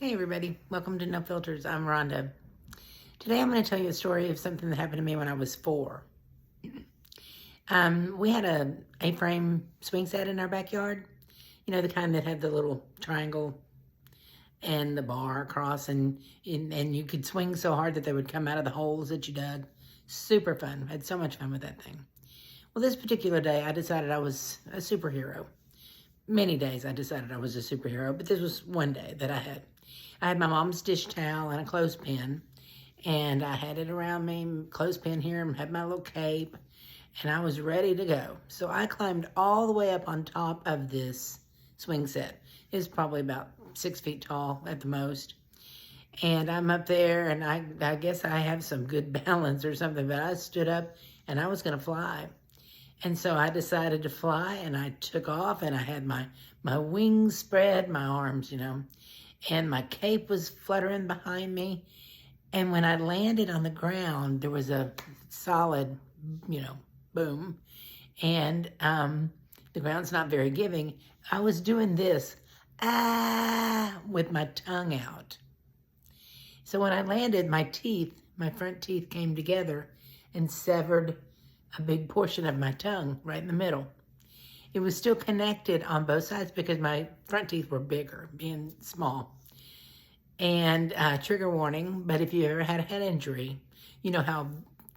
Hey everybody, welcome to No Filters. I'm Rhonda. Today I'm going to tell you a story of something that happened to me when I was 4. We had a A-frame swing set in our backyard. You know, the kind that had the little triangle and the bar across, and you could swing so hard that they would come out of the holes that you dug. Super fun. I had so much fun with that thing. Well, this particular day I decided I was a superhero. Many days I decided I was a superhero, but this was one day that I had my mom's dish towel and a clothespin, and I had it around me, clothespin here, and had my little cape, and I was ready to go. So I climbed all the way up on top of this swing set. It's probably about 6 feet tall at the most. And I'm up there, and I guess I have some good balance or something, but I stood up, and I was going to fly. And so I decided to fly, and I took off, and I had my wings spread, my arms, and my cape was fluttering behind me. And when I landed on the ground, there was a solid, boom. And the ground's not very giving. I was doing this, with my tongue out. So when I landed, my front teeth came together and severed a big portion of my tongue right in the middle. It was still connected on both sides because my front teeth were bigger, being small. And trigger warning, but if you ever had a head injury, you know how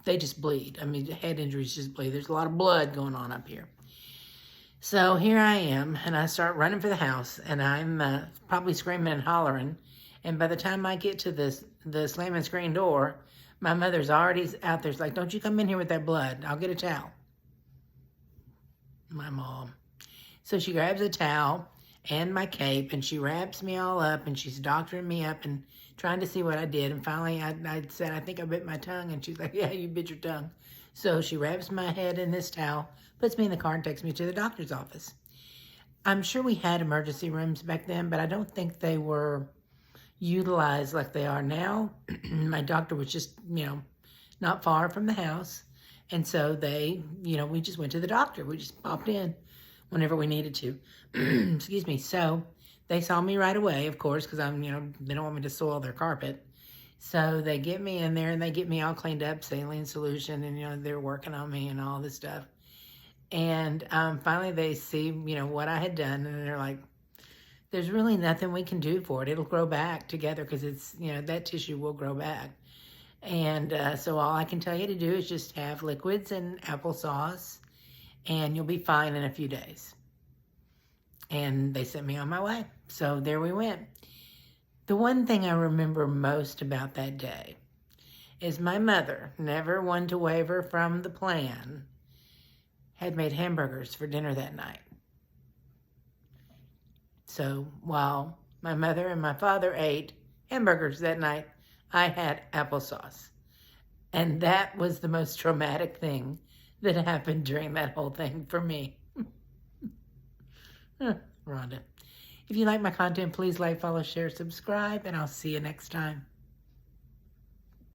they just bleed. I mean, head injuries just bleed. There's a lot of blood going on up here. So here I am, and I start running for the house, and I'm probably screaming and hollering. And by the time I get to the slamming screen door, my mother's already out there. It's like, don't you come in here with that blood. I'll get a towel. My mom. So she grabs a towel and my cape, and she wraps me all up, and she's doctoring me up and trying to see what I did. And finally, I said, I think I bit my tongue. And she's like, yeah, you bit your tongue. So she wraps my head in this towel, puts me in the car, and takes me to the doctor's office. I'm sure we had emergency rooms back then, but I don't think they were utilized like they are now. My doctor was just, not far from the house. And so we just went to the doctor. We just popped in whenever we needed to. Excuse me. So they saw me right away, of course, because they don't want me to soil their carpet. So they get me in there and they get me all cleaned up, saline solution, and, they're working on me and all this stuff. And finally they see, what I had done, and they're like, there's really nothing we can do for it. It'll grow back together because it's, that tissue will grow back. And so all I can tell you to do is just have liquids and applesauce, and you'll be fine in a few days. And they sent me on my way. So there we went. The one thing I remember most about that day is my mother, never one to waver from the plan, had made hamburgers for dinner that night. So while my mother and my father ate hamburgers that night, I had applesauce. And that was the most traumatic thing that happened during that whole thing for me. Rhonda. If you like my content, please like, follow, share, subscribe, and I'll see you next time.